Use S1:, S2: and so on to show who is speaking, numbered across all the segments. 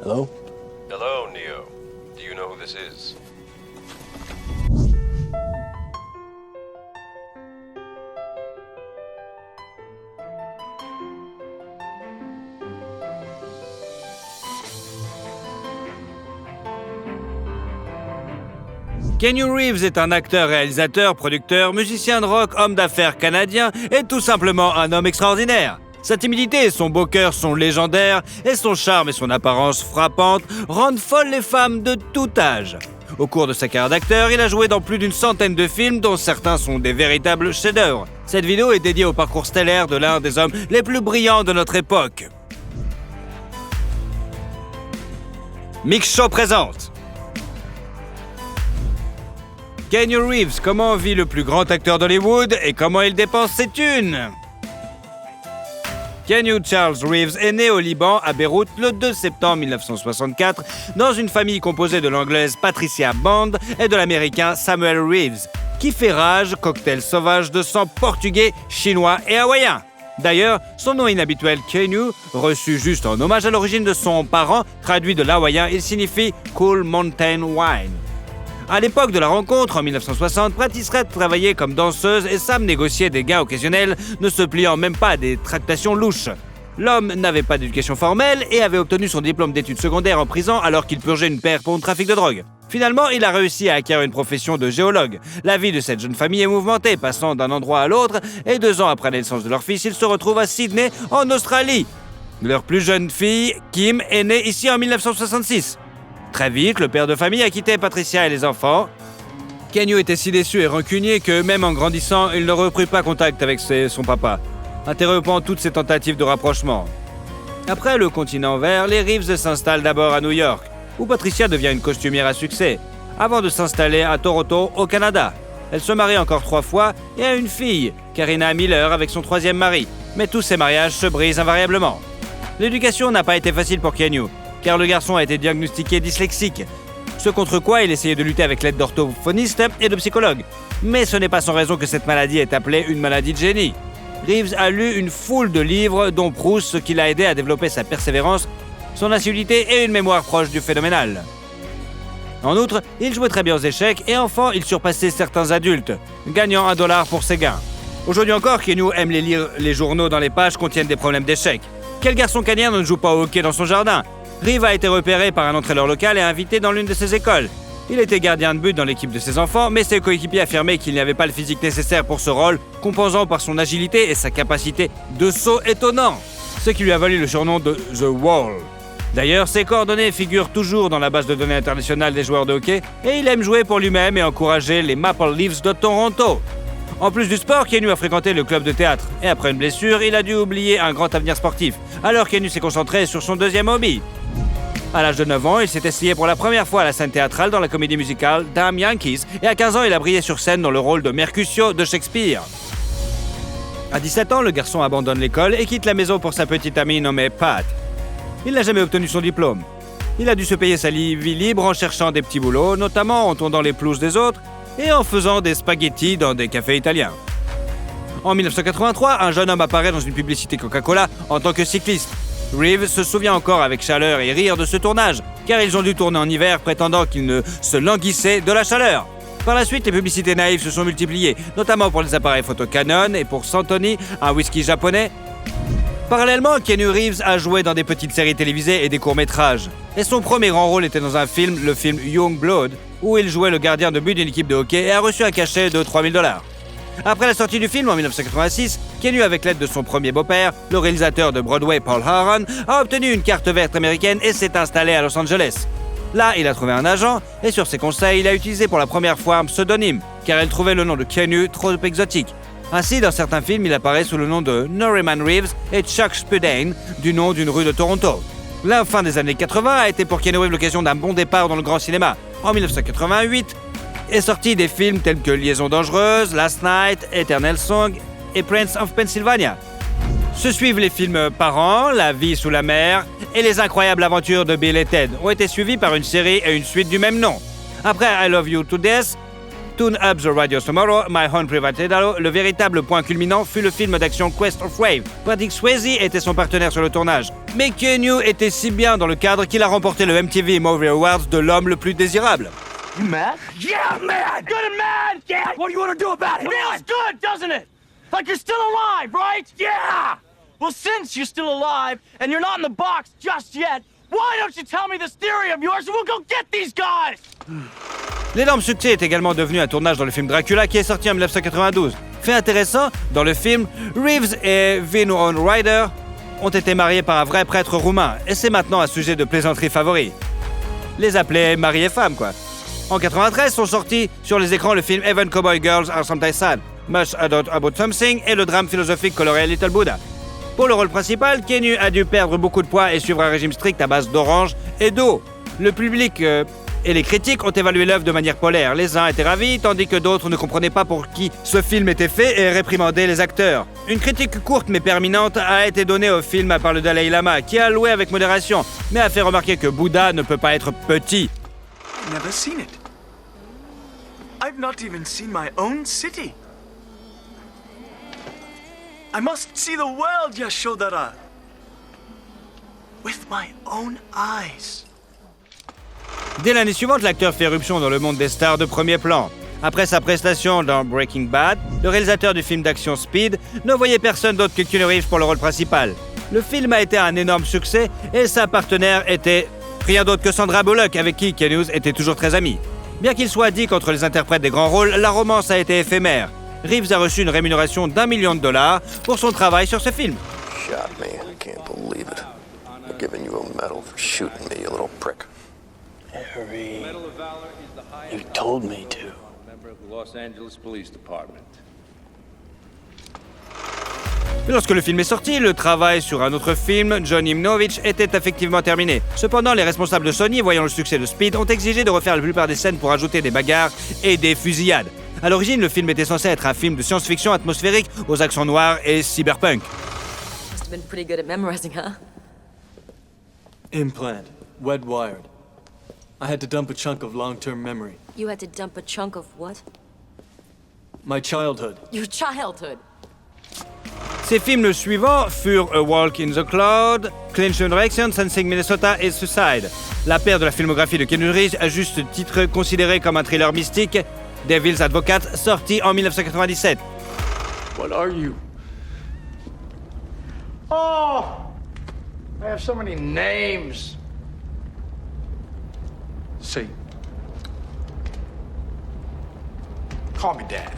S1: Hello?
S2: Hello, Neo. Do you know who this is?
S3: Keanu Reeves est un acteur, réalisateur, producteur, musicien de rock, homme d'affaires canadien et tout simplement un homme extraordinaire. Sa timidité et son beau cœur sont légendaires et son charme et son apparence frappante rendent folles les femmes de tout âge. Au cours de sa carrière d'acteur, il a joué dans plus d'une centaine de films dont certains sont des véritables chefs-d'œuvre. Cette vidéo est dédiée au parcours stellaire de l'un des hommes les plus brillants de notre époque. Mix Show présente Keanu Reeves, comment vit le plus grand acteur d'Hollywood et comment il dépense ses thunes? Keanu Charles Reeves est né au Liban, à Beyrouth, le 2 septembre 1964, dans une famille composée de l'anglaise Patricia Bond et de l'américain Samuel Reeves, qui fait rage, cocktail sauvage de sang portugais, chinois et hawaïen. D'ailleurs, son nom inhabituel Keanu, reçu juste en hommage à l'origine de son parent, traduit de l'hawaïen, il signifie « Cool Mountain Wine ». À l'époque de la rencontre, en 1960, Patricia travaillait comme danseuse et Sam négociait des gains occasionnels, ne se pliant même pas à des tractations louches. L'homme n'avait pas d'éducation formelle et avait obtenu son diplôme d'études secondaires en prison alors qu'il purgeait une peine pour le trafic de drogue. Finalement, il a réussi à acquérir une profession de géologue. La vie de cette jeune famille est mouvementée, passant d'un endroit à l'autre, et 2 ans après la naissance de leur fils, ils se retrouvent à Sydney, en Australie. Leur plus jeune fille, Kim, est née ici en 1966. Très vite, le père de famille a quitté Patricia et les enfants. Keanu était si déçu et rancunier que, même en grandissant, il ne reprit pas contact avec son papa, interrompant toutes ses tentatives de rapprochement. Après le continent vert, les Reeves s'installent d'abord à New York, où Patricia devient une costumière à succès, avant de s'installer à Toronto, au Canada. Elle se marie encore 3 fois et a une fille, Karina Miller, avec son 3e mari. Mais tous ces mariages se brisent invariablement. L'éducation n'a pas été facile pour Keanu, car le garçon a été diagnostiqué dyslexique, ce contre quoi il essayait de lutter avec l'aide d'orthophonistes et de psychologues. Mais ce n'est pas sans raison que cette maladie est appelée une maladie de génie. Reeves a lu une foule de livres, dont Proust, ce qui l'a aidé à développer sa persévérance, son assiduité et une mémoire proche du phénoménal. En outre, il jouait très bien aux échecs et enfant, il surpassait certains adultes, gagnant $1 pour ses gains. Aujourd'hui encore, Keanu aime lire les journaux dont les pages contiennent des problèmes d'échecs. Quel garçon canadien ne joue pas au hockey dans son jardin? Reeves a été repéré par un entraîneur local et invité dans l'une de ses écoles. Il était gardien de but dans l'équipe de ses enfants, mais ses coéquipiers affirmaient qu'il n'avait pas le physique nécessaire pour ce rôle, compensant par son agilité et sa capacité de saut étonnant, ce qui lui a valu le surnom de « The Wall ». D'ailleurs, ses coordonnées figurent toujours dans la base de données internationale des joueurs de hockey, et il aime jouer pour lui-même et encourager les Maple Leafs de Toronto. En plus du sport, Keanu a fréquenté le club de théâtre, et après une blessure, il a dû oublier un grand avenir sportif. Alors Keanu s'est concentré sur son 2e hobby. À l'âge de 9 ans, il s'est essayé pour la première fois à la scène théâtrale dans la comédie musicale Damn Yankees, et à 15 ans, il a brillé sur scène dans le rôle de Mercutio de Shakespeare. À 17 ans, le garçon abandonne l'école et quitte la maison pour sa petite amie nommée Pat. Il n'a jamais obtenu son diplôme. Il a dû se payer sa vie libre en cherchant des petits boulots, notamment en tondant les pelouses des autres et en faisant des spaghettis dans des cafés italiens. En 1983, un jeune homme apparaît dans une publicité Coca-Cola en tant que cycliste. Reeves se souvient encore avec chaleur et rire de ce tournage, car ils ont dû tourner en hiver prétendant qu'ils ne se languissaient de la chaleur. Par la suite, les publicités naïves se sont multipliées, notamment pour les appareils photo Canon et pour Santoni, un whisky japonais. Parallèlement, Keanu Reeves a joué dans des petites séries télévisées et des courts-métrages. Et son premier grand rôle était dans un film, le film Young Blood, où il jouait le gardien de but d'une équipe de hockey et a reçu un cachet de $3000. Après la sortie du film en 1986, Keanu, avec l'aide de son premier beau-père, le réalisateur de Broadway Paul Haran, a obtenu une carte verte américaine et s'est installé à Los Angeles. Là, il a trouvé un agent et sur ses conseils, il a utilisé pour la première fois un pseudonyme, car il trouvait le nom de Keanu trop exotique. Ainsi, dans certains films, il apparaît sous le nom de Norman Reeves et Chuck Spudane, du nom d'une rue de Toronto. La fin des années 80 a été pour Keanu Reeves l'occasion d'un bon départ dans le grand cinéma. En 1988, est sorti des films tels que Liaison dangereuse, Last Night, Eternal Song et Prince of Pennsylvania. Se suivent les films Parents, La vie sous la mer et Les incroyables aventures de Bill et Ted ont été suivis par une série et une suite du même nom. Après I Love You to Death, Tune Up the Radio Tomorrow, My Own Private Idaho, le véritable point culminant fut le film d'action Quest of Wave. Patrick Swayze était son partenaire sur le tournage. Mais Keanu était si bien dans le cadre qu'il a remporté le MTV Movie Awards de l'homme le plus désirable.
S1: You mad? Yeah, I'm mad! Good and mad! Yeah! What do you want to do about it? Feels good, doesn't it? Like you're still alive, right? Yeah! Well, since you're still alive, and you're not in the box just yet, why don't you tell me this theory of yours and we'll go get these guys?
S3: L'énorme succès est également devenu un tournage dans le film Dracula qui est sorti en 1992. Fait intéressant, dans le film, Reeves et Winona Ryder ont été mariés par un vrai prêtre roumain, et c'est maintenant un sujet de plaisanterie favori. Les appeler mari et femme, quoi. En 93 sont sortis sur les écrans le film Even Cowboy Girls Are Sometimes Sad, Much Ado About Something et le drame philosophique coloré Little Buddha. Pour le rôle principal, Keanu a dû perdre beaucoup de poids et suivre un régime strict à base d'orange et d'eau. Le public et les critiques ont évalué l'œuvre de manière polaire. Les uns étaient ravis, tandis que d'autres ne comprenaient pas pour qui ce film était fait et réprimandaient les acteurs. Une critique courte mais permanente a été donnée au film par le Dalai Lama, qui a loué avec modération, mais a fait remarquer que Bouddha ne peut pas être petit.
S4: I've never seen it. I've not even seen my own city. I must see the world, Yashodhara. With my own eyes.
S3: Dès l'année suivante, l'acteur fait éruption dans le monde des stars de premier plan. Après sa prestation dans Breaking Bad, le réalisateur du film d'action Speed ne voyait personne d'autre que Keanu Reeves pour le rôle principal. Le film a été un énorme succès et sa partenaire était rien d'autre que Sandra Bullock, avec qui Keanu était toujours très ami. Bien qu'il soit dit qu'entre les interprètes des grands rôles, la romance a été éphémère. Reeves a reçu une rémunération d'$1 million pour son travail sur ce film.
S5: Shot me. I can't believe it. I'm giving you a medal for shooting me, you little prick.
S1: Harry, you told me to.
S2: Los Angeles Police Department.
S3: Lorsque le film est sorti, le travail sur un autre film, John Imnovich, était effectivement terminé. Cependant, les responsables de Sony, voyant le succès de Speed, ont exigé de refaire la plupart des scènes pour ajouter des bagarres et des fusillades. À l'origine, le film était censé être un film de science-fiction atmosphérique aux accents noirs et cyberpunk.
S6: Must have been pretty good at memorizing, huh?
S4: Implant. Wet wired. I had to dump a chunk of long-term memory.
S6: You had to dump a chunk of what?
S4: My childhood.
S6: Your childhood.
S3: Ses films suivants furent A Walk in the Cloud, Clinch Direction, Sensing Minnesota et Suicide. La paire de la filmographie de Keanu Reeves, à juste titre considéré comme un thriller mystique, Devil's Advocate, sorti en 1997.
S4: What are you?
S1: Oh! I have so many names.
S4: Say.
S1: Call me Dad.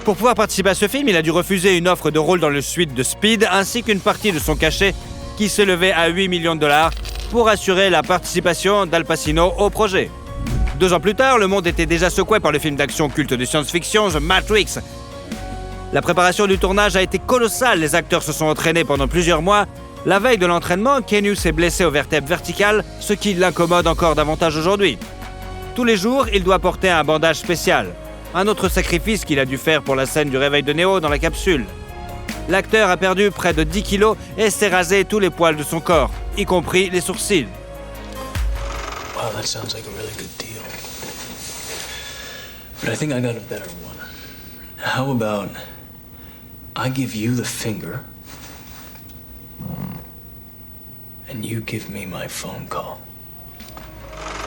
S3: Pour pouvoir participer à ce film, il a dû refuser une offre de rôle dans le suite de Speed, ainsi qu'une partie de son cachet qui s'élevait à $8 millions pour assurer la participation d'Al Pacino au projet. 2 ans plus tard, le monde était déjà secoué par le film d'action culte de science-fiction The Matrix. La préparation du tournage a été colossale, les acteurs se sont entraînés pendant plusieurs mois. La veille de l'entraînement, Keanu s'est blessé aux vertèbres verticales, ce qui l'incommode encore davantage aujourd'hui. Tous les jours, il doit porter un bandage spécial. Un autre sacrifice qu'il a dû faire pour la scène du réveil de Neo dans la capsule. L'acteur a perdu près de 10 kilos et s'est rasé tous les poils de son corps, y compris les sourcils.
S4: Wow, that sounds like a really good deal. But I think I got a better one. How about I give you the finger and you give me my phone call?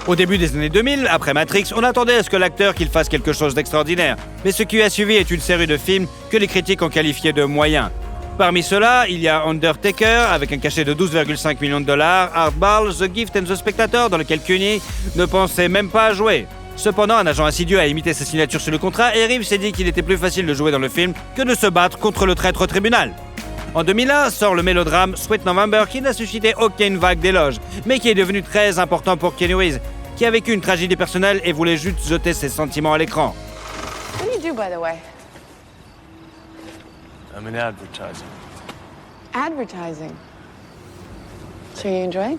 S3: Au début des années 2000, après Matrix, on attendait à ce que l'acteur qu'il fasse quelque chose d'extraordinaire. Mais ce qui a suivi est une série de films que les critiques ont qualifiés de moyens. Parmi ceux-là, il y a Undertaker, avec un cachet de $12,5 millions, Hardball, The Gift and the Spectator, dans lequel Keanu ne pensait même pas jouer. Cependant, un agent insidieux a imité sa signature sur le contrat et Reeves s'est dit qu'il était plus facile de jouer dans le film que de se battre contre le traître au tribunal. En 2001 sort le mélodrame Sweet November qui n'a suscité aucune vague d'éloges, mais qui est devenu très important pour Keanu Reeves, qui a vécu une tragédie personnelle et voulait juste jeter ses sentiments à l'écran.
S7: What do you do, by the way?
S4: I'm in advertising.
S7: Advertising. So you enjoy?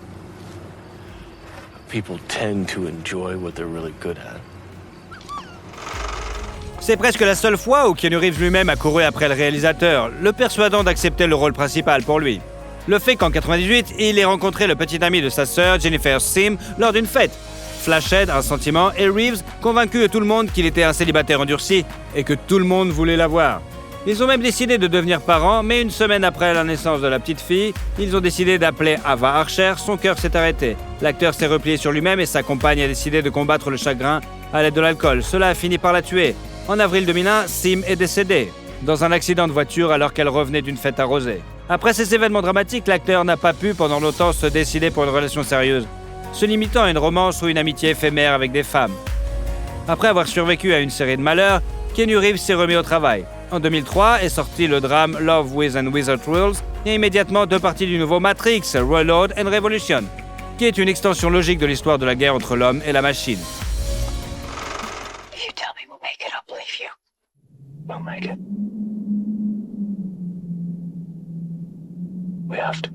S4: People tend to enjoy what they're really good at.
S3: C'est presque la seule fois où Keanu Reeves lui-même a couru après le réalisateur, le persuadant d'accepter le rôle principal pour lui. Le fait qu'en 98, il ait rencontré le petit ami de sa sœur, Jennifer Sim, lors d'une fête. flashait un sentiment et Reeves convaincu de tout le monde qu'il était un célibataire endurci et que tout le monde voulait l'avoir. Ils ont même décidé de devenir parents, mais une semaine après la naissance de la petite fille, ils ont décidé d'appeler Ava Archer. Son cœur s'est arrêté. L'acteur s'est replié sur lui-même et sa compagne a décidé de combattre le chagrin à l'aide de l'alcool. Cela a fini par la tuer. En avril 2001, Sim est décédée dans un accident de voiture alors qu'elle revenait d'une fête arrosée. Après ces événements dramatiques, l'acteur n'a pas pu pendant longtemps se décider pour une relation sérieuse, se limitant à une romance ou une amitié éphémère avec des femmes. Après avoir survécu à une série de malheurs, Keanu Reeves s'est remis au travail. En 2003 est sorti le drame Love with and Without Rules et immédiatement 2 parties du nouveau Matrix, Reload and Revolution, qui est une extension logique de l'histoire de la guerre entre l'homme et la machine.
S8: If you tell me we'll make it, I'll believe you. We'll make it. We have to.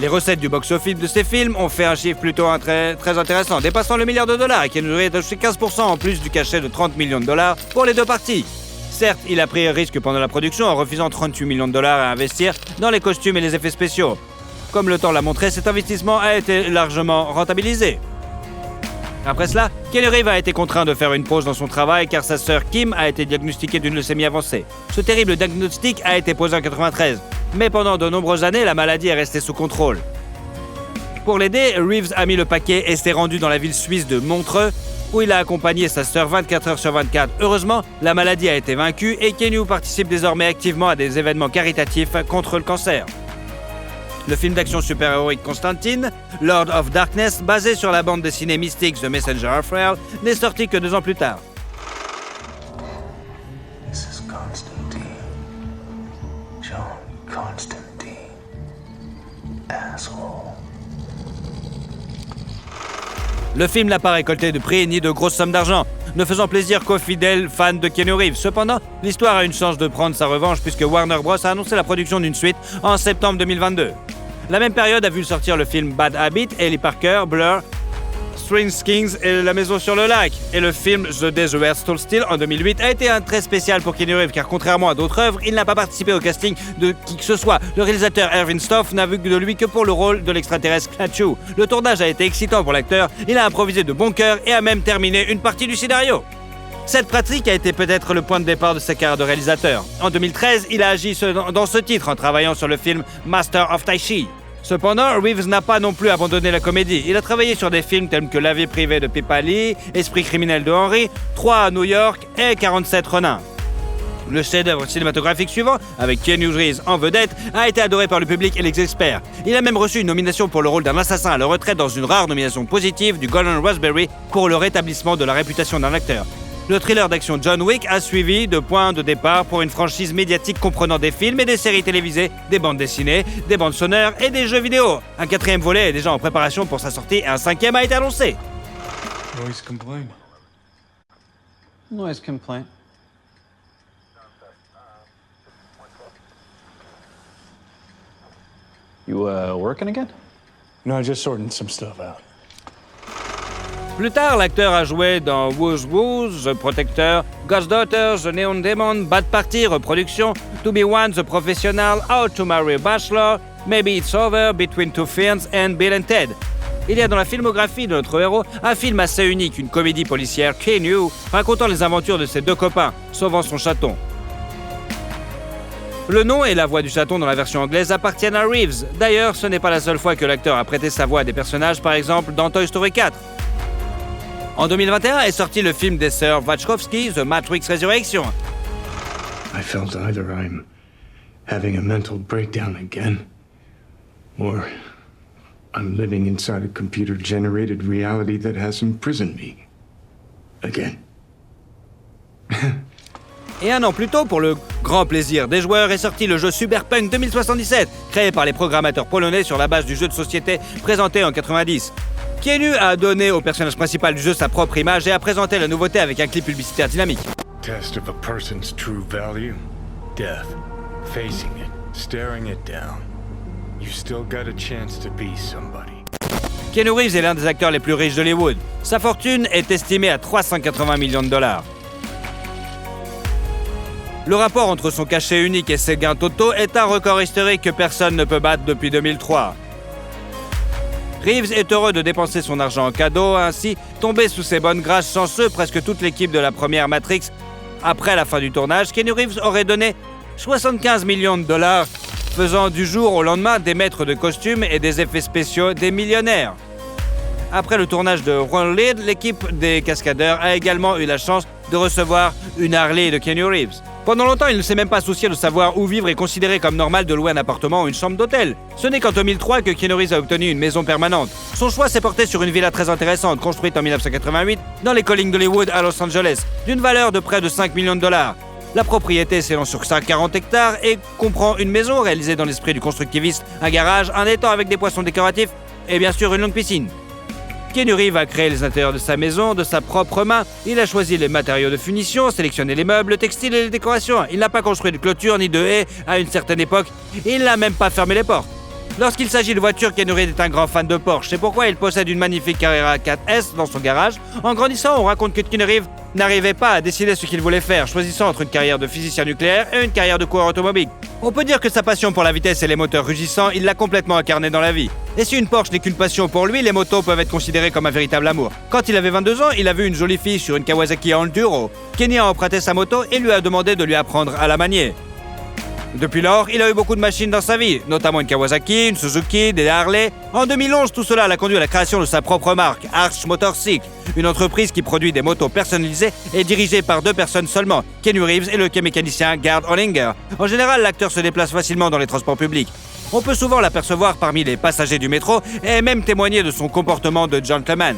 S3: Les recettes du box-office de ces films ont fait un chiffre plutôt très intéressant, dépassant le $1 milliard et qui nous aurait touché 15% en plus du cachet de $30 millions pour les 2 parties. Certes, il a pris un risque pendant la production en refusant $38 millions à investir dans les costumes et les effets spéciaux. Comme le temps l'a montré, cet investissement a été largement rentabilisé. Après cela, Keanu Reeves a été contraint de faire une pause dans son travail car sa sœur Kim a été diagnostiquée d'une leucémie avancée. Ce terrible diagnostic a été posé en 1993, mais pendant de nombreuses années, la maladie est restée sous contrôle. Pour l'aider, Reeves a mis le paquet et s'est rendu dans la ville suisse de Montreux, où il a accompagné sa sœur 24 heures sur 24. Heureusement, la maladie a été vaincue et Keanu participe désormais activement à des événements caritatifs contre le cancer. Le film d'action super-héroïque Constantine, Lord of Darkness, basé sur la bande dessinée mystique The Messenger of Hell, n'est sorti que 2 ans plus tard.
S4: This is Constantine. John Constantine. Asshole.
S3: Le film n'a pas récolté de prix ni de grosses sommes d'argent, ne faisant plaisir qu'aux fidèles fans de Keanu Reeves. Cependant, l'histoire a une chance de prendre sa revanche puisque Warner Bros. A annoncé la production d'une suite en septembre 2022. La même période a vu sortir le film Bad Habit, Ellie Parker, Blur, Strange Kings et La Maison sur le Lac. Et le film The Day the Earth Stood Still en 2008 a été un très spécial pour Keanu Reeves car contrairement à d'autres œuvres, il n'a pas participé au casting de qui que ce soit. Le réalisateur Erwin Stoff n'a vu de lui que pour le rôle de l'extraterrestre Klaatu. Le tournage a été excitant pour l'acteur, il a improvisé de bon cœur et a même terminé une partie du scénario. Cette pratique a été peut-être le point de départ de sa carrière de réalisateur. En 2013, il a agi dans ce titre en travaillant sur le film Master of Tai Chi. Cependant, Reeves n'a pas non plus abandonné la comédie. Il a travaillé sur des films tels que La vie privée de Pippa Lee, Esprit criminel de Henry, 3 à New York et 47 Renins. Le chef-d'œuvre cinématographique suivant, avec Keanu Reeves en vedette, a été adoré par le public et les experts. Il a même reçu une nomination pour le rôle d'un assassin à la retraite dans une rare nomination positive du Golden Raspberry pour le rétablissement de la réputation d'un acteur. Le thriller d'action John Wick a suivi de point de départ pour une franchise médiatique comprenant des films et des séries télévisées, des bandes dessinées, des bandes sonores et des jeux vidéo. Un 4e volet est déjà en préparation pour sa sortie et un 5e a été annoncé.
S4: Noise complaint.
S9: Noise complaint. You working again?
S4: No, just sorting some stuff out.
S3: Plus tard, l'acteur a joué dans Woo's Woo's, The Protector, Ghost Daughter, The Neon Demon, Bad Party, reproduction, To Be One, The Professional, How to Marry a Bachelor, Maybe It's Over, Between Two Ferns and Bill and Ted. Il y a dans la filmographie de notre héros un film assez unique, une comédie policière, Keanu, racontant les aventures de ses 2 copains, sauvant son chaton. Le nom et la voix du chaton dans la version anglaise appartiennent à Reeves. D'ailleurs, ce n'est pas la seule fois que l'acteur a prêté sa voix à des personnages, par exemple dans Toy Story 4. En 2021 est sorti le film des sœurs Wachowski, The Matrix Resurrection.
S4: I felt either I'm having a mental breakdown again, or I'm living inside a computer-generated reality that has imprisoned me again.
S3: Et 1 an plus tôt, pour le grand plaisir des joueurs, est sorti le jeu Cyberpunk 2077, créé par les programmateurs polonais sur la base du jeu de société présenté en 90. Keanu a donné au personnage principal du jeu sa propre image et a présenté la nouveauté avec un clip publicitaire dynamique.
S10: Test of a person's true value? Death. Facing it. Staring it down. You still got a chance to be somebody.
S3: Keanu Reeves est l'un des acteurs les plus riches d'Hollywood. Sa fortune est estimée à $380 millions. Le rapport entre son cachet unique et ses gains totaux est un record historique que personne ne peut battre depuis 2003. Reeves est heureux de dépenser son argent en cadeaux, ainsi tombé sous ses bonnes grâces chanceux, presque toute l'équipe de la première Matrix. Après la fin du tournage, Keanu Reeves aurait donné 75 millions de dollars, faisant du jour au lendemain des maîtres de costumes et des effets spéciaux des millionnaires. Après le tournage de Ron Lead, l'équipe des cascadeurs a également eu la chance de recevoir une Harley de Keanu Reeves. Pendant longtemps, il ne s'est même pas soucié de savoir où vivre et considéré comme normal de louer un appartement ou une chambre d'hôtel. Ce n'est qu'en 2003 que Keanu Reeves a obtenu une maison permanente. Son choix s'est porté sur une villa très intéressante, construite en 1988 dans les collines d'Hollywood à Los Angeles, d'une valeur de près de 5 millions de dollars. La propriété s'élance sur 40 hectares et comprend une maison réalisée dans l'esprit du constructiviste, un garage, un étang avec des poissons décoratifs et bien sûr une longue piscine. Keanu Reeves a créé les intérieurs de sa maison de sa propre main. Il a choisi les matériaux de finition, sélectionné les meubles, le textile et les décorations. Il n'a pas construit de clôture ni de haies à une certaine époque. Il n'a même pas fermé les portes. Lorsqu'il s'agit de voitures, Keanu Reeves est un grand fan de Porsche. C'est pourquoi il possède une magnifique Carrera 4S dans son garage. En grandissant, on raconte que Keanu Reeves n'arrivait pas à décider ce qu'il voulait faire, choisissant entre une carrière de physicien nucléaire et une carrière de coureur automobile. On peut dire que sa passion pour la vitesse et les moteurs rugissants, il l'a complètement incarné dans la vie. Et si une Porsche n'est qu'une passion pour lui, les motos peuvent être considérées comme un véritable amour. Quand il avait 22 ans, il a vu une jolie fille sur une Kawasaki Enduro. Kenny a emprunté sa moto et lui a demandé de lui apprendre à la manier. Depuis lors, il a eu beaucoup de machines dans sa vie, notamment une Kawasaki, une Suzuki, des Harley. En 2011, tout cela l'a conduit à la création de sa propre marque, Arch Motorcycle, une entreprise qui produit des motos personnalisées et dirigée par 2 personnes seulement, Keanu Reeves et le mécanicien Gerd Hollinger. En général, l'acteur se déplace facilement dans les transports publics. On peut souvent l'apercevoir parmi les passagers du métro et même témoigner de son comportement de gentleman.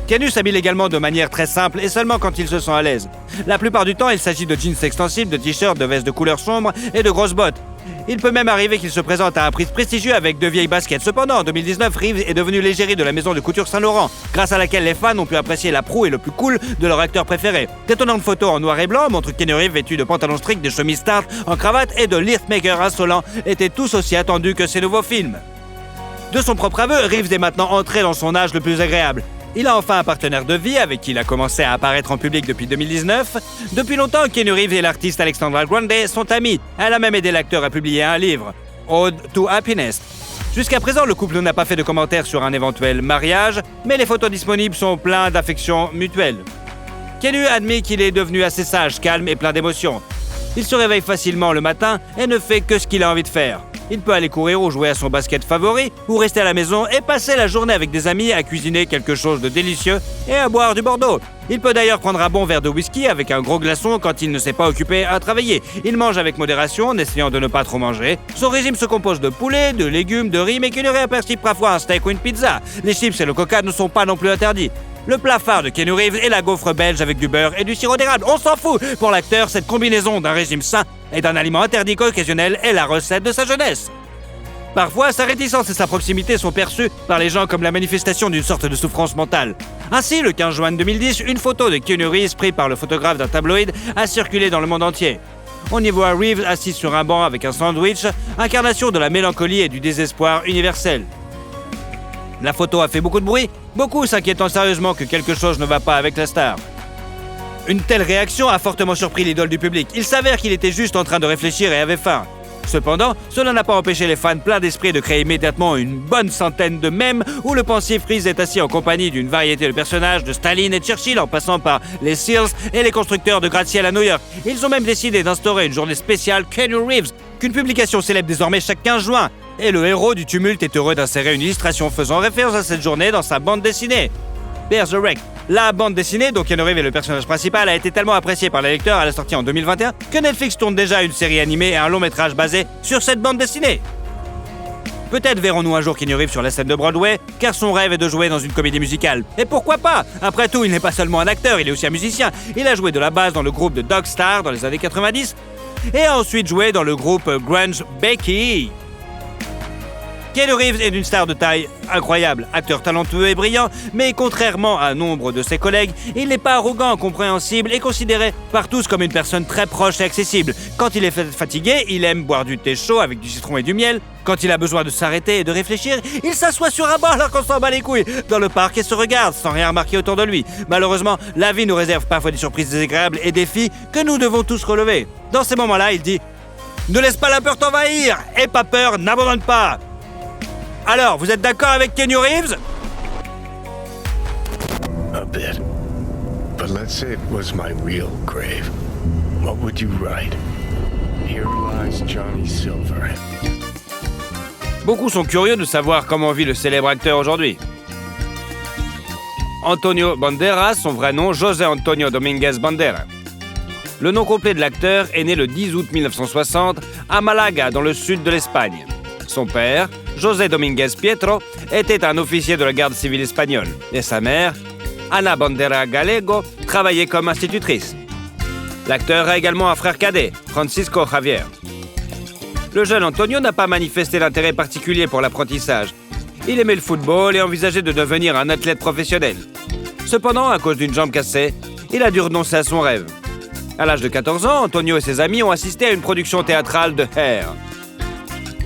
S3: Keanu s'habille également de manière très simple et seulement quand il se sent à l'aise. La plupart du temps, il s'agit de jeans extensibles, de t-shirts, de vestes de couleur sombre et de grosses bottes. Il peut même arriver qu'il se présente à un prix prestigieux avec 2 vieilles baskets. Cependant, en 2019, Reeves est devenu l'égérie de la maison de couture Saint-Laurent, grâce à laquelle les fans ont pu apprécier la proue et le plus cool de leur acteur préféré. D'étonnantes photos en noir et blanc montrent Keanu Reeves vêtu de pantalons stricts, de chemises teintes en cravate et de liftmakers insolents étaient tous aussi attendus que ses nouveaux films. De son propre aveu, Reeves est maintenant entré dans son âge le plus agréable. Il a enfin un partenaire de vie avec qui il a commencé à apparaître en public depuis 2019. Depuis longtemps, Keanu Reeves et l'artiste Alexandra Grande sont amis. Elle a même aidé l'acteur à publier un livre, Ode to Happiness. Jusqu'à présent, le couple n'a pas fait de commentaires sur un éventuel mariage, mais les photos disponibles sont pleines d'affection mutuelle. Keanu admet qu'il est devenu assez sage, calme et plein d'émotions. Il se réveille facilement le matin et ne fait que ce qu'il a envie de faire. Il peut aller courir ou jouer à son basket favori, ou rester à la maison et passer la journée avec des amis à cuisiner quelque chose de délicieux et à boire du Bordeaux. Il peut d'ailleurs prendre un bon verre de whisky avec un gros glaçon quand il ne s'est pas occupé à travailler. Il mange avec modération en essayant de ne pas trop manger. Son régime se compose de poulet, de légumes, de riz, mais Keanu Reeves apprécie parfois un steak ou une pizza. Les chips et le coca ne sont pas non plus interdits. Le plat phare de Keanu Reeves est la gaufre belge avec du beurre et du sirop d'érable. On s'en fout! Pour l'acteur, cette combinaison d'un régime sain et d'un aliment interdit occasionnel est la recette de sa jeunesse. Parfois, sa réticence et sa proximité sont perçues par les gens comme la manifestation d'une sorte de souffrance mentale. Ainsi, le 15 juin 2010, une photo de Keanu Reeves prise par le photographe d'un tabloïd a circulé dans le monde entier. On y voit Reeves assis sur un banc avec un sandwich, incarnation de la mélancolie et du désespoir universel. La photo a fait beaucoup de bruit, beaucoup s'inquiétant sérieusement que quelque chose ne va pas avec la star. Une telle réaction a fortement surpris l'idole du public. Il s'avère qu'il était juste en train de réfléchir et avait faim. Cependant, cela n'a pas empêché les fans pleins d'esprit de créer immédiatement une bonne centaine de mèmes où le pensif Reeves est assis en compagnie d'une variété de personnages de Staline et Churchill en passant par les Seals et les constructeurs de gratte-ciel à New York. Ils ont même décidé d'instaurer une journée spéciale Keanu Reeves, qu'une publication célèbre désormais chaque 15 juin. Et le héros du tumulte est heureux d'insérer une illustration faisant référence à cette journée dans sa bande dessinée. Bear the Wreck. La bande dessinée, dont Keanu Reeves est le personnage principal, a été tellement appréciée par les lecteurs à la sortie en 2021 que Netflix tourne déjà une série animée et un long métrage basé sur cette bande dessinée. Peut-être verrons-nous un jour Keanu Reeves sur la scène de Broadway, car son rêve est de jouer dans une comédie musicale. Et pourquoi pas? Après tout, il n'est pas seulement un acteur, il est aussi un musicien. Il a joué de la basse dans le groupe de Dog Star dans les années 90 et a ensuite joué dans le groupe grunge Becky. Keanu Reeves est d'une star de taille incroyable, acteur talentueux et brillant, mais contrairement à nombre de ses collègues, il n'est pas arrogant, compréhensible et considéré par tous comme une personne très proche et accessible. Quand il est fatigué, il aime boire du thé chaud avec du citron et du miel. Quand il a besoin de s'arrêter et de réfléchir, il s'assoit sur un banc alors qu'on s'en bat les couilles dans le parc et se regarde sans rien remarquer autour de lui. Malheureusement, la vie nous réserve parfois des surprises désagréables et défis que nous devons tous relever. Dans ces moments-là, il dit « Ne laisse pas la peur t'envahir, et pas peur, n'abandonne pas !» Alors, vous êtes d'accord avec Keanu Reeves?
S10: A bit. But let's say it was my real grave. What would you write? Here lies Johnny Silver.
S3: Beaucoup sont curieux de savoir comment vit le célèbre acteur aujourd'hui. Antonio Banderas, son vrai nom, José Antonio Dominguez Bandera. Le nom complet de l'acteur est né le 10 août 1960 à Malaga, dans le sud de l'Espagne. Son père, José Dominguez Pietro, était un officier de la garde civile espagnole. Et sa mère, Ana Bandera Gallego, travaillait comme institutrice. L'acteur a également un frère cadet, Francisco Javier. Le jeune Antonio n'a pas manifesté d'intérêt particulier pour l'apprentissage. Il aimait le football et envisageait de devenir un athlète professionnel. Cependant, à cause d'une jambe cassée, il a dû renoncer à son rêve. À l'âge de 14 ans, Antonio et ses amis ont assisté à une production théâtrale de Hair.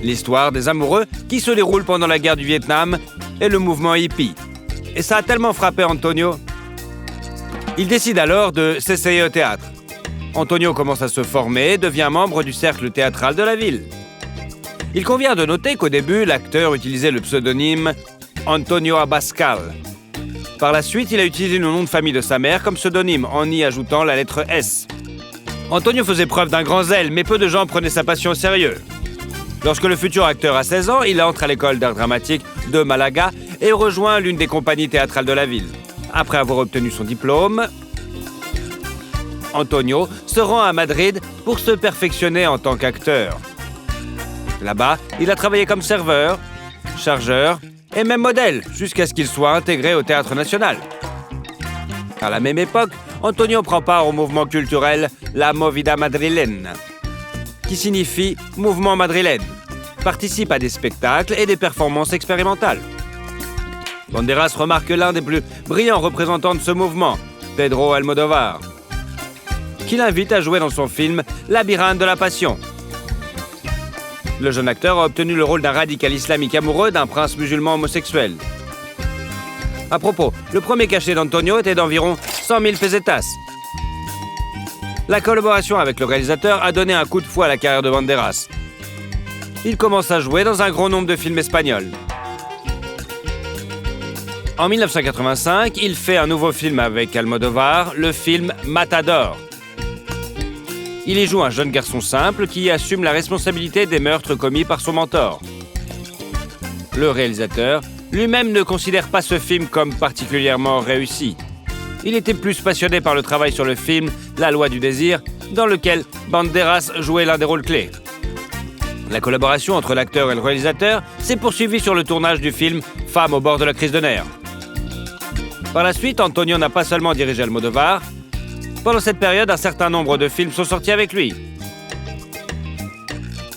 S3: L'histoire des amoureux qui se déroule pendant la guerre du Vietnam et le mouvement hippie. Et ça a tellement frappé Antonio. Il décide alors de s'essayer au théâtre. Antonio commence à se former et devient membre du cercle théâtral de la ville. Il convient de noter qu'au début, l'acteur utilisait le pseudonyme Antonio Abascal. Par la suite, il a utilisé le nom de famille de sa mère comme pseudonyme en y ajoutant la lettre S. Antonio faisait preuve d'un grand zèle, mais peu de gens prenaient sa passion au sérieux. Lorsque le futur acteur a 16 ans, il entre à l'école d'art dramatique de Malaga et rejoint l'une des compagnies théâtrales de la ville. Après avoir obtenu son diplôme, Antonio se rend à Madrid pour se perfectionner en tant qu'acteur. Là-bas, il a travaillé comme serveur, chargeur et même modèle, jusqu'à ce qu'il soit intégré au Théâtre National. À la même époque, Antonio prend part au mouvement culturel La Movida Madrilène, qui signifie « mouvement madrilène », participe à des spectacles et des performances expérimentales. Banderas remarque l'un des plus brillants représentants de ce mouvement, Pedro Almodóvar, qui l'invite à jouer dans son film Labyrinthe de la Passion. Le jeune acteur a obtenu le rôle d'un radical islamique amoureux d'un prince musulman homosexuel. À propos, le premier cachet d'Antonio était d'environ 100 000 pesetas. La collaboration avec le réalisateur a donné un coup de fouet à la carrière de Banderas. Il commence à jouer dans un grand nombre de films espagnols. En 1985, il fait un nouveau film avec Almodóvar, le film Matador. Il y joue un jeune garçon simple qui assume la responsabilité des meurtres commis par son mentor. Le réalisateur lui-même ne considère pas ce film comme particulièrement réussi. Il était plus passionné par le travail sur le film La Loi du désir, dans lequel Banderas jouait l'un des rôles clés. La collaboration entre l'acteur et le réalisateur s'est poursuivie sur le tournage du film Femme au bord de la crise de nerfs. Par la suite, Antonio n'a pas seulement dirigé Almodóvar. Pendant cette période, un certain nombre de films sont sortis avec lui.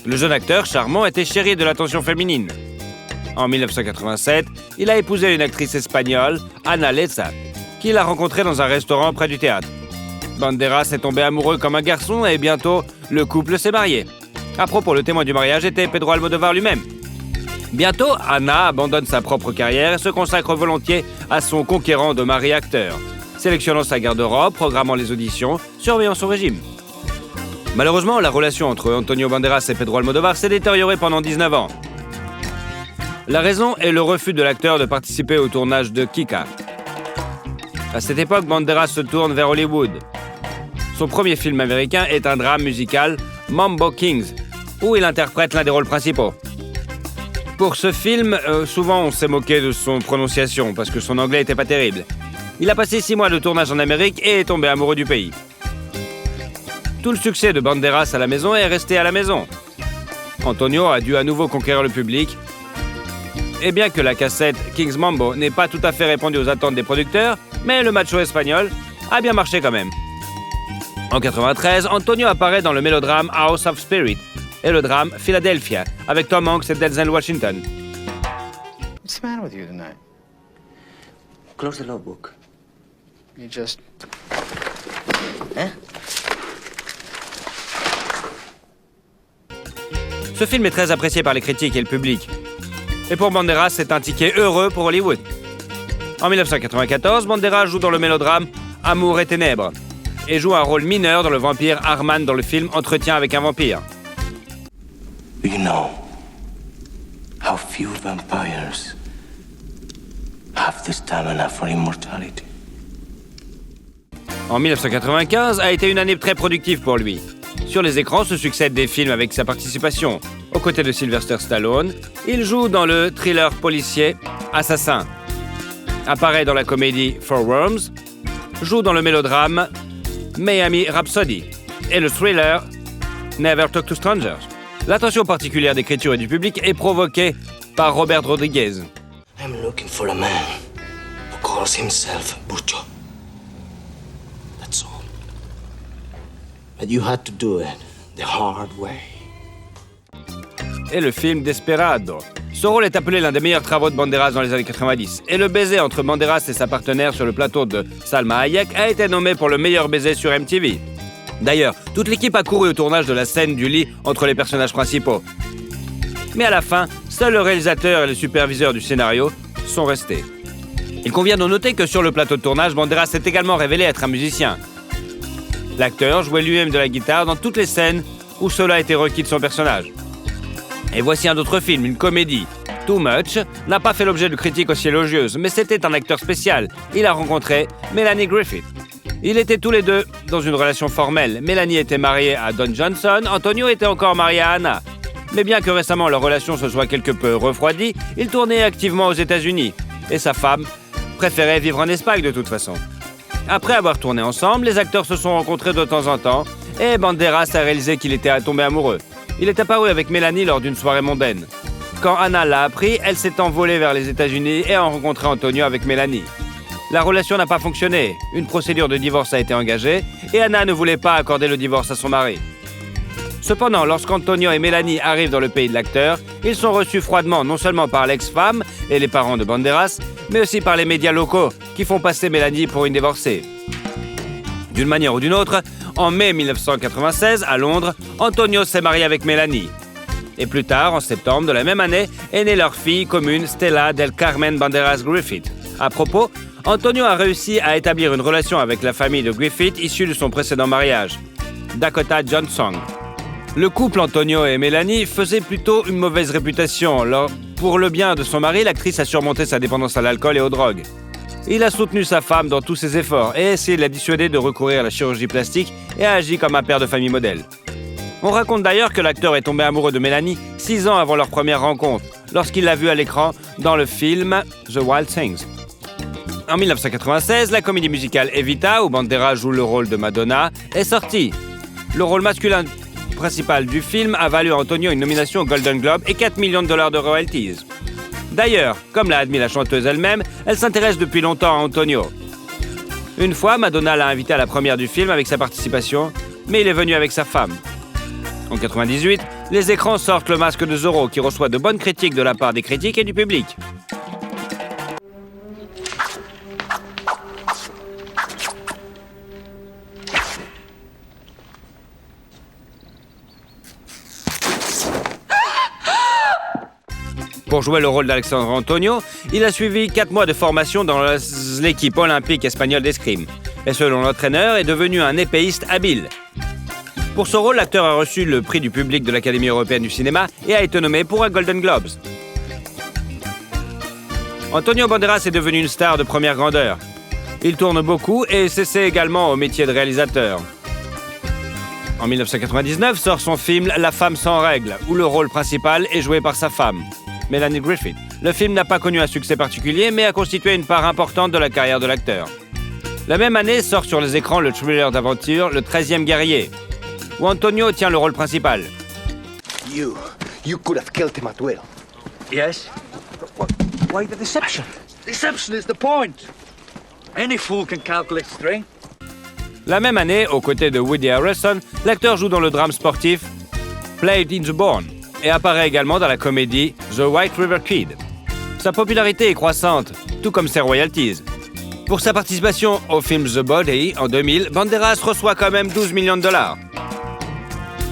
S3: Le jeune acteur charmant était chéri de l'attention féminine. En 1987, il a épousé une actrice espagnole, Ana Leza, qu'il a rencontrée dans un restaurant près du théâtre. Banderas est tombé amoureux comme un garçon et bientôt, le couple s'est marié. À propos, le témoin du mariage était Pedro Almodóvar lui-même. Bientôt, Ana abandonne sa propre carrière et se consacre volontiers à son conquérant de mari acteur, sélectionnant sa garde-robe, programmant les auditions, surveillant son régime. Malheureusement, la relation entre Antonio Banderas et Pedro Almodóvar s'est détériorée pendant 19 ans. La raison est le refus de l'acteur de participer au tournage de Kika. À cette époque, Banderas se tourne vers Hollywood. Son premier film américain est un drame musical, Mambo Kings, où il interprète l'un des rôles principaux. Pour ce film, souvent on s'est moqué de son prononciation parce que son anglais n'était pas terrible. Il a passé 6 mois de tournage en Amérique et est tombé amoureux du pays. Tout le succès de Banderas à la maison est resté à la maison. Antonio a dû à nouveau conquérir le public. Et bien que la cassette King's Mambo n'ait pas tout à fait répondu aux attentes des producteurs, mais le macho espagnol a bien marché quand même. En 1993, Antonio apparaît dans le mélodrame House of Spirit et le drame Philadelphia avec Tom Hanks et Denzel Washington.
S9: What's the matter with you tonight?
S5: Close the logbook.
S9: You just...
S5: Hein?
S3: Ce film est très apprécié par les critiques et le public. Et pour Banderas, c'est un ticket heureux pour Hollywood. En 1994, Banderas joue dans le mélodrame Amour et ténèbres et joue un rôle mineur dans le vampire Arman dans le film Entretien avec un vampire.
S5: You know how
S1: few vampires have the stamina for immortality.
S3: En 1995 a été une année très productive pour lui. Sur les écrans se succèdent des films avec sa participation. Aux côtés de Sylvester Stallone, il joue dans le thriller policier Assassin, apparaît dans la comédie Four Worms, joue dans le mélodrame Miami Rhapsody et le thriller Never Talk to Strangers. L'attention particulière d'écriture et du public est provoquée par Robert Rodriguez.
S1: I'm looking for a man who calls himself Bucho. That's all. But you had to do it the hard way.
S3: Et le film Desperado. Ce rôle est appelé l'un des meilleurs travaux de Banderas dans les années 90. Et le baiser entre Banderas et sa partenaire sur le plateau de Salma Hayek a été nommé pour le meilleur baiser sur MTV. D'ailleurs, toute l'équipe a couru au tournage de la scène du lit entre les personnages principaux. Mais à la fin, seul le réalisateur et le superviseur du scénario sont restés. Il convient de noter que sur le plateau de tournage, Banderas s'est également révélé être un musicien. L'acteur jouait lui-même de la guitare dans toutes les scènes où cela était requis de son personnage. Et voici un autre film, une comédie. Too Much n'a pas fait l'objet de critiques aussi élogieuses, mais c'était un acteur spécial. Il a rencontré Melanie Griffith. Ils étaient tous les deux dans une relation formelle. Melanie était mariée à Don Johnson, Antonio était encore marié à Anna. Mais bien que récemment leur relation se soit quelque peu refroidie, il tournait activement aux États-Unis. Et sa femme préférait vivre en Espagne de toute façon. Après avoir tourné ensemble, les acteurs se sont rencontrés de temps en temps et Banderas a réalisé qu'il était tombé amoureux. Il est apparu avec Mélanie lors d'une soirée mondaine. Quand Anna l'a appris, elle s'est envolée vers les États-Unis et a rencontré Antonio avec Mélanie. La relation n'a pas fonctionné. Une procédure de divorce a été engagée et Anna ne voulait pas accorder le divorce à son mari. Cependant, lorsqu'Antonio et Mélanie arrivent dans le pays de l'acteur, ils sont reçus froidement non seulement par l'ex-femme et les parents de Banderas, mais aussi par les médias locaux qui font passer Mélanie pour une divorcée. D'une manière ou d'une autre, en mai 1996, à Londres, Antonio s'est marié avec Mélanie. Et plus tard, en septembre de la même année, est née leur fille commune Stella del Carmen Banderas Griffith. À propos, Antonio a réussi à établir une relation avec la famille de Griffith issue de son précédent mariage, Dakota Johnson. Le couple Antonio et Mélanie faisait plutôt une mauvaise réputation. Pour le bien de son mari, l'actrice a surmonté sa dépendance à l'alcool et aux drogues. Il a soutenu sa femme dans tous ses efforts et essayé de la dissuader de recourir à la chirurgie plastique et a agi comme un père de famille modèle. On raconte d'ailleurs que l'acteur est tombé amoureux de Mélanie 6 ans avant leur première rencontre, lorsqu'il l'a vue à l'écran dans le film The Wild Things. En 1996, la comédie musicale Evita, où Banderas joue le rôle de Madonna, est sortie. Le rôle masculin principal du film a valu à Antonio une nomination au Golden Globe et $4 millions de royalties. D'ailleurs, comme l'a admis la chanteuse elle-même, elle s'intéresse depuis longtemps à Antonio. Une fois, Madonna l'a invité à la première du film avec sa participation, mais il est venu avec sa femme. En 1998, les écrans sortent Le Masque de Zorro, qui reçoit de bonnes critiques de la part des critiques et du public. Pour jouer le rôle d'Alexandre Antonio, il a suivi 4 mois de formation dans l'équipe olympique espagnole d'escrime. Et selon l'entraîneur, est devenu un épéiste habile. Pour ce rôle, l'acteur a reçu le prix du public de l'Académie européenne du cinéma et a été nommé pour un Golden Globes. Antonio Banderas est devenu une star de première grandeur. Il tourne beaucoup et s'essaie également au métier de réalisateur. En 1999 sort son film La femme sans règles, où le rôle principal est joué par sa femme, Melanie Griffith. Le film n'a pas connu un succès particulier, mais a constitué une part importante de la carrière de l'acteur. La même année sort sur les écrans le thriller d'aventure Le 13e guerrier, où Antonio tient le rôle principal.
S1: You could have killed him at will.
S11: Yes? Why the deception? Deception is the point. Any fool can calculate strength.
S3: La même année, aux côtés de Woody Harrelson, l'acteur joue dans le drame sportif Played in the Born et apparaît également dans la comédie The White River Kid. Sa popularité est croissante, tout comme ses royalties. Pour sa participation au film The Body en 2000, Banderas reçoit quand même $12 millions.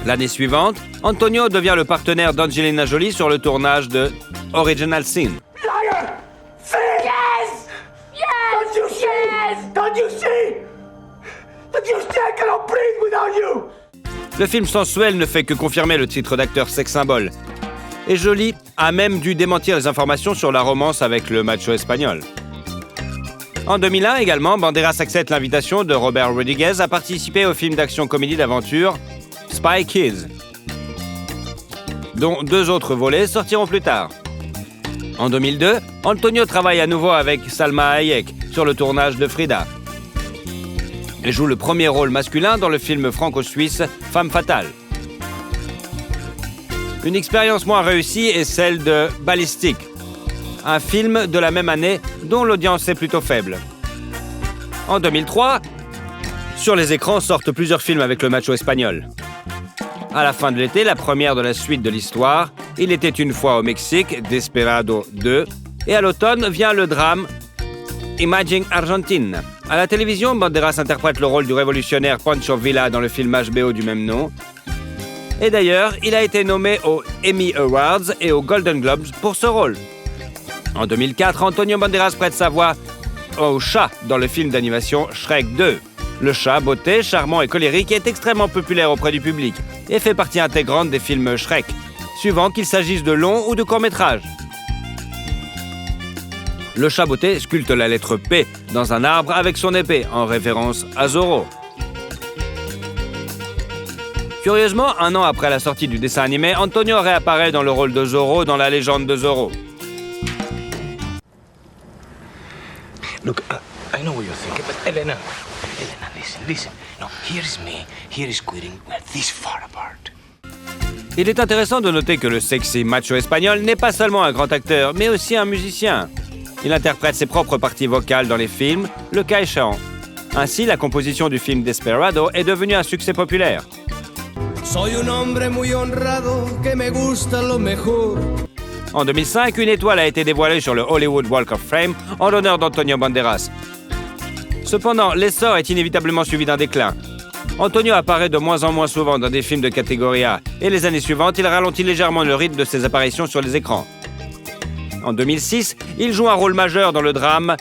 S3: L'année suivante, Antonio devient le partenaire d'Angelina Jolie sur le tournage de Original Sin.
S1: Liar! Fake! Yes! Yes! Don't you see? Yes! Don't you see? That you still cannot breathe without you!
S3: Le film sensuel ne fait que confirmer le titre d'acteur sex symbole. et Jolie a même dû démentir les informations sur la romance avec le macho espagnol. En 2001 également, Banderas accepte l'invitation de Robert Rodriguez à participer au film d'action-comédie d'aventure Spy Kids, dont 2 autres volets sortiront plus tard. En 2002, Antonio travaille à nouveau avec Salma Hayek sur le tournage de Frida. Elle joue le premier rôle masculin dans le film franco-suisse Femme fatale. Une expérience moins réussie est celle de Ballistic, un film de la même année dont l'audience est plutôt faible. En 2003, sur les écrans sortent plusieurs films avec le macho espagnol. À la fin de l'été, la première de la suite de l'histoire, Il était une fois au Mexique, Desperado 2, et à l'automne vient le drame Imagine Argentine. À la télévision, Banderas interprète le rôle du révolutionnaire Pancho Villa dans le film HBO du même nom. Et d'ailleurs, il a été nommé aux Emmy Awards et aux Golden Globes pour ce rôle. En 2004, Antonio Banderas prête sa voix au chat dans le film d'animation Shrek 2. Le chat, beauté, charmant et colérique, est extrêmement populaire auprès du public et fait partie intégrante des films Shrek, suivant qu'il s'agisse de longs ou de courts-métrages. Le chat beauté sculpte la lettre P dans un arbre avec son épée, en référence à Zorro. Curieusement, 1 an après la sortie du dessin animé, Antonio réapparaît dans le rôle de Zorro dans La légende de Zorro.
S11: Look, I know what you're thinking, but Elena, listen. No, here's me, here is quitting. We're this far apart.
S3: Il est intéressant de noter que le sexy macho espagnol n'est pas seulement un grand acteur, mais aussi un musicien. Il interprète ses propres parties vocales dans les films, le cas échéant. Ainsi, la composition du film Desperado est devenue un succès populaire.
S1: Soy un hombre muy honrado que me gusta lo mejor.
S3: En 2005, une étoile a été dévoilée sur le Hollywood Walk of Fame en l'honneur d'Antonio Banderas. Cependant, l'essor est inévitablement suivi d'un déclin. Antonio apparaît de moins en moins souvent dans des films de catégorie A, et les années suivantes, il ralentit légèrement le rythme de ses apparitions sur les écrans. En 2006, il joue un rôle majeur dans le drame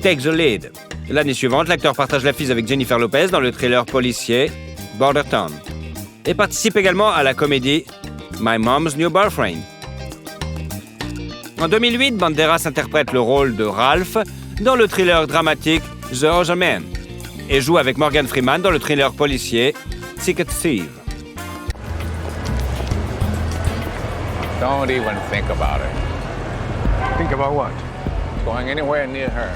S3: Take the Lead. L'année suivante, l'acteur partage l'affiche avec Jennifer Lopez dans le thriller policier Border Town et participe également à la comédie My Mom's New Boyfriend. En 2008, Banderas interprète le rôle de Ralph dans le thriller dramatique The Other Man et joue avec Morgan Freeman dans le thriller policier Secret Thief.
S2: Don't even think about it.
S4: Think about what?
S2: Going anywhere near her.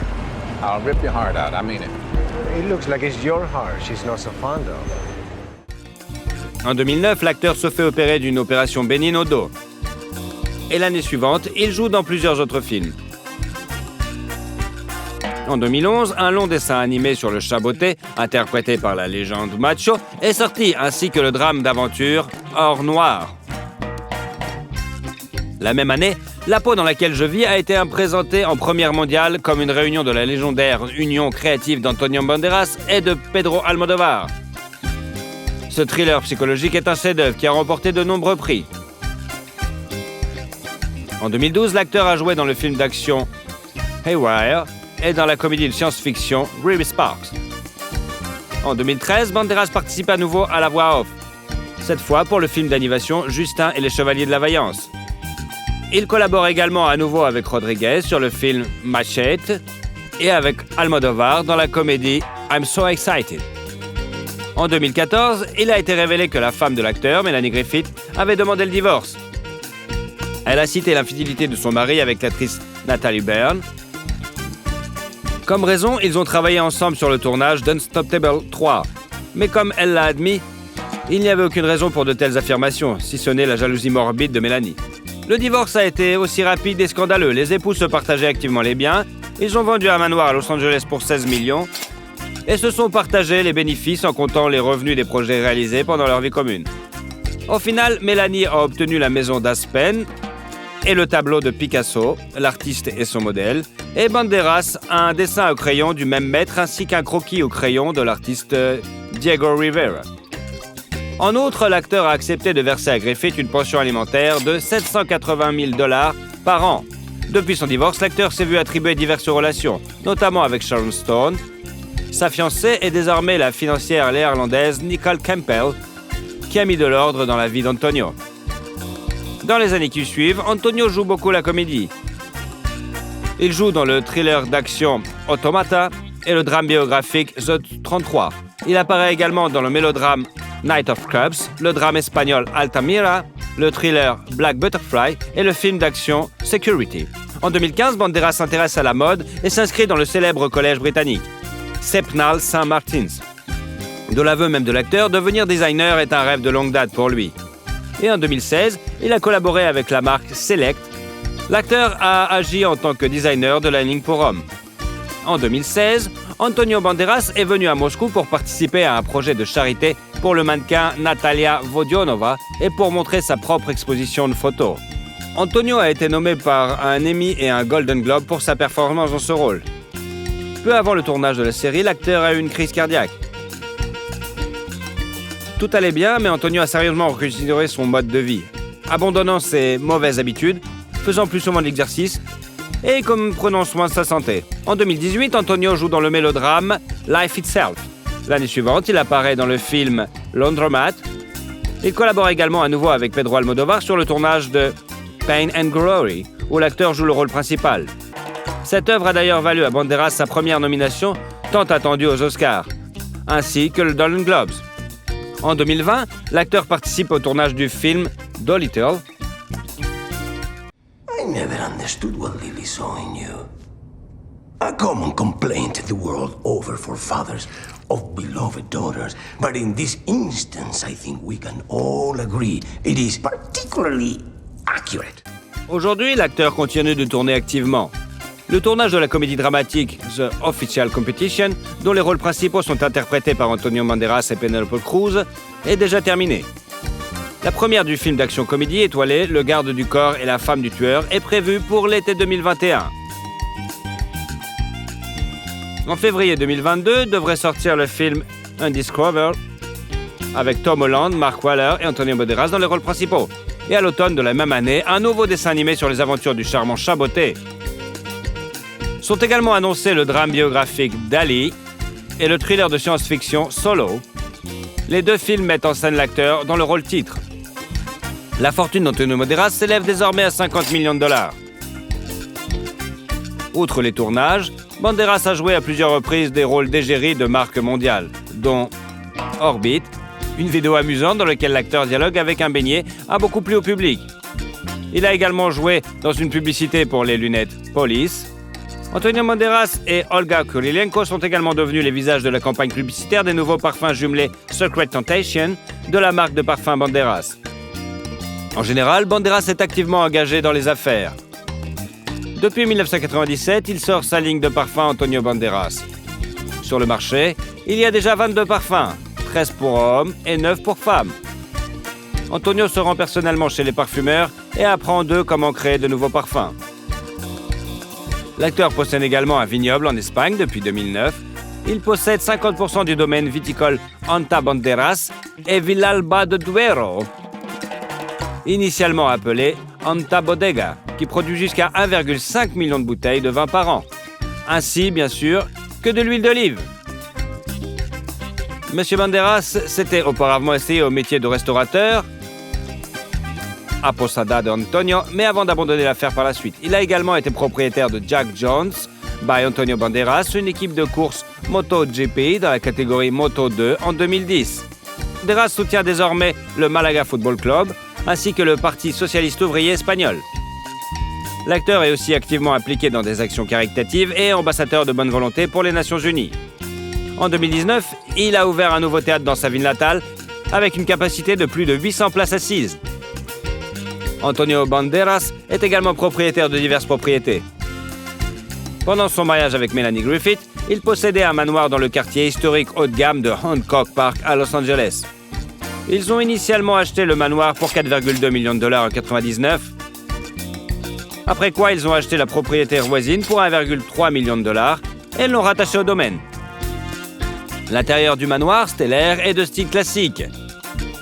S2: I'll rip your heart out, I mean it.
S4: It looks like it's your heart she's not so fond of.
S3: En 2009, l'acteur se fait opérer d'une opération bénigne au dos. Et l'année suivante, il joue dans plusieurs autres films. En 2011, un long dessin animé sur le chat beauté, interprété par la légende macho, est sorti, ainsi que le drame d'aventure Or Noir. La même année, La peau dans laquelle je vis a été présentée en première mondiale comme une réunion de la légendaire union créative d'Antonio Banderas et de Pedro Almodóvar. Ce thriller psychologique est un chef-d'œuvre qui a remporté de nombreux prix. En 2012, l'acteur a joué dans le film d'action Haywire et dans la comédie de science-fiction Ruby Sparks. En 2013, Banderas participe à nouveau à la voix off, cette fois pour le film d'animation Justin et les Chevaliers de la Vaillance. Il collabore également à nouveau avec Rodriguez sur le film Machete et avec Almodóvar dans la comédie I'm So Excited. En 2014, il a été révélé que la femme de l'acteur, Melanie Griffith, avait demandé le divorce. Elle a cité l'infidélité de son mari avec l'actrice Natalie Byrne. Comme raison, ils ont travaillé ensemble sur le tournage d'Unstoppable 3. Mais comme elle l'a admis, il n'y avait aucune raison pour de telles affirmations, si ce n'est la jalousie morbide de Mélanie. Le divorce a été aussi rapide et scandaleux. Les époux se partageaient activement les biens. Ils ont vendu un manoir à Los Angeles pour 16 millions et se sont partagés les bénéfices en comptant les revenus des projets réalisés pendant leur vie commune. Au final, Mélanie a obtenu la maison d'Aspen et le tableau de Picasso, l'artiste et son modèle, et Banderas a un dessin au crayon du même maître ainsi qu'un croquis au crayon de l'artiste Diego Rivera. En outre, l'acteur a accepté de verser à Griffith une pension alimentaire de $780 000 par an. Depuis son divorce, l'acteur s'est vu attribuer diverses relations, notamment avec Sharon Stone. Sa fiancée est désormais la financière néerlandaise Nicole Campbell, qui a mis de l'ordre dans la vie d'Antonio. Dans les années qui suivent, Antonio joue beaucoup la comédie. Il joue dans le thriller d'action Automata et le drame biographique The 33. Il apparaît également dans le mélodrame Night of Clubs, le drame espagnol Altamira, le thriller Black Butterfly et le film d'action Security. En 2015, Banderas s'intéresse à la mode et s'inscrit dans le célèbre collège britannique, Sepnal St. Martin's. De l'aveu même de l'acteur, devenir designer est un rêve de longue date pour lui. Et en 2016, il a collaboré avec la marque Select. L'acteur a agi en tant que designer de la ligne pour hommes. En 2016, Antonio Banderas est venu à Moscou pour participer à un projet de charité pour le mannequin Natalia Vodionova et pour montrer sa propre exposition de photos. Antonio a été nommé par un Emmy et un Golden Globe pour sa performance dans ce rôle. Peu avant le tournage de la série, l'acteur a eu une crise cardiaque. Tout allait bien, mais Antonio a sérieusement reconsidéré son mode de vie, abandonnant ses mauvaises habitudes, faisant plus souvent de l'exercice et comme prenant soin de sa santé. En 2018, Antonio joue dans le mélodrame Life Itself. L'année suivante, il apparaît dans le film Laundromat. Il collabore également à nouveau avec Pedro Almodóvar sur le tournage de Pain and Glory, où l'acteur joue le rôle principal. Cette œuvre a d'ailleurs valu à Banderas sa première nomination, tant attendue aux Oscars, ainsi que le Golden Globes. En 2020, l'acteur participe au tournage du film Dolittle.
S11: I never understood what Lily saw in you. A common complaint the world over for fathers of beloved daughters. But in this instance, I think we can all agree it is particularly accurate.
S3: Aujourd'hui, l'acteur continue de tourner activement. Le tournage de la comédie dramatique The Official Competition, dont les rôles principaux sont interprétés par Antonio Banderas et Penélope Cruz, est déjà terminé. La première du film d'action-comédie étoilé Le garde du corps et la femme du tueur est prévue pour l'été 2021. En février 2022 devrait sortir le film Undiscovered avec Tom Holland, Mark Waller et Antonio Banderas dans les rôles principaux. Et à l'automne de la même année, un nouveau dessin animé sur les aventures du charmant Chaboté. Sont également annoncés le drame biographique Dali et le thriller de science-fiction Solo. Les deux films mettent en scène l'acteur dans le rôle titre. La fortune d'Antonio Banderas s'élève désormais à 50 millions de dollars. Outre les tournages, Banderas a joué à plusieurs reprises des rôles d'égérie de marques mondiales, dont Orbit, une vidéo amusante dans laquelle l'acteur dialogue avec un beignet, a beaucoup plu au public. Il a également joué dans une publicité pour les lunettes Police. Antonio Banderas et Olga Kurylenko sont également devenus les visages de la campagne publicitaire des nouveaux parfums jumelés Secret Temptation de la marque de parfums Banderas. En général, Banderas est activement engagé dans les affaires. Depuis 1997, il sort sa ligne de parfums Antonio Banderas. Sur le marché, il y a déjà 22 parfums, 13 pour hommes et 9 pour femmes. Antonio se rend personnellement chez les parfumeurs et apprend d'eux comment créer de nouveaux parfums. L'acteur possède également un vignoble en Espagne depuis 2009. Il possède 50% du domaine viticole Anta Banderas et Villalba de Duero, initialement appelé Anta Bodega, qui produit jusqu'à 1,5 million de bouteilles de vin par an, ainsi bien sûr que de l'huile d'olive. Monsieur Banderas s'était auparavant essayé au métier de restaurateur à Posada de Antonio, mais avant d'abandonner l'affaire par la suite. Il a également été propriétaire de Jack Jones by Antonio Banderas, une équipe de course MotoGP dans la catégorie Moto 2 en 2010. Banderas soutient désormais le Malaga Football Club ainsi que le Parti socialiste ouvrier espagnol. L'acteur est aussi activement impliqué dans des actions caritatives et ambassadeur de bonne volonté pour les Nations Unies. En 2019, il a ouvert un nouveau théâtre dans sa ville natale avec une capacité de plus de 800 places assises. Antonio Banderas est également propriétaire de diverses propriétés. Pendant son mariage avec Melanie Griffith, il possédait un manoir dans le quartier historique haut de gamme de Hancock Park à Los Angeles. Ils ont initialement acheté le manoir pour 4,2 millions de dollars en 1999, après quoi ils ont acheté la propriété voisine pour 1,3 million de dollars et l'ont rattaché au domaine. L'intérieur du manoir, stellaire, est de style classique.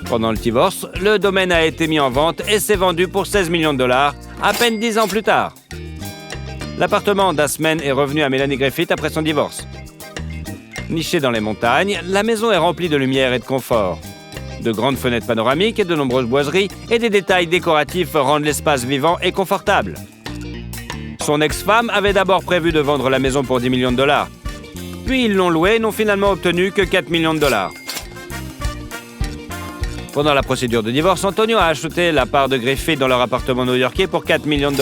S3: Pendant le divorce, le domaine a été mis en vente et s'est vendu pour 16 millions de dollars, à peine 10 ans plus tard. L'appartement d'Asmen est revenu à Melanie Griffith après son divorce. Nichée dans les montagnes, la maison est remplie de lumière et de confort. De grandes fenêtres panoramiques et de nombreuses boiseries et des détails décoratifs rendent l'espace vivant et confortable. Son ex-femme avait d'abord prévu de vendre la maison pour $10 millions. Puis ils l'ont louée et n'ont finalement obtenu que $4 millions. Pendant la procédure de divorce, Antonio a acheté la part de Griffith dans leur appartement new-yorkais pour $4 millions.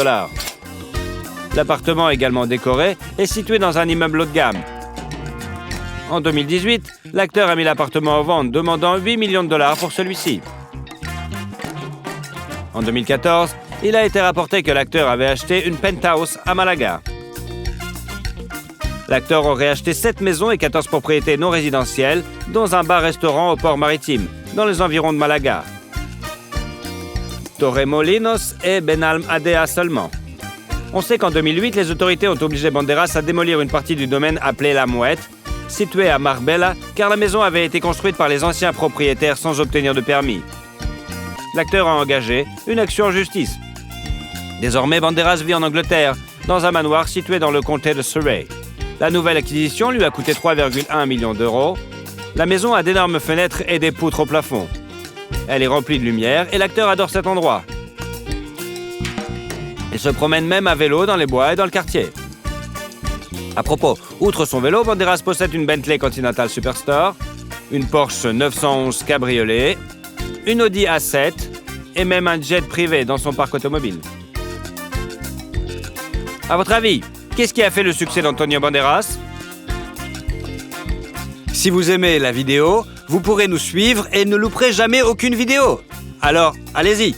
S3: L'appartement, également décoré, est situé dans un immeuble haut de gamme. En 2018, l'acteur a mis l'appartement en vente, demandant $8 millions pour celui-ci. En 2014, il a été rapporté que l'acteur avait acheté une penthouse à Malaga. L'acteur aurait acheté 7 maisons et 14 propriétés non résidentielles, dont un bar-restaurant au port maritime, dans les environs de Malaga. Torremolinos et Benalmádena seulement. On sait qu'en 2008, les autorités ont obligé Banderas à démolir une partie du domaine appelé La Mouette, situé à Marbella, car la maison avait été construite par les anciens propriétaires sans obtenir de permis. L'acteur a engagé une action en justice. Désormais, Banderas vit en Angleterre, dans un manoir situé dans le comté de Surrey. La nouvelle acquisition lui a coûté 3,1 millions d'euros. La maison a d'énormes fenêtres et des poutres au plafond. Elle est remplie de lumière et l'acteur adore cet endroit. Il se promène même à vélo dans les bois et dans le quartier. À propos, outre son vélo, Banderas possède une Bentley Continental Superstore, une Porsche 911 Cabriolet, une Audi A7 et même un jet privé dans son parc automobile. À votre avis, qu'est-ce qui a fait le succès d'Antonio Banderas? Si vous aimez la vidéo, vous pourrez nous suivre et ne louperez jamais aucune vidéo. Alors, allez-y!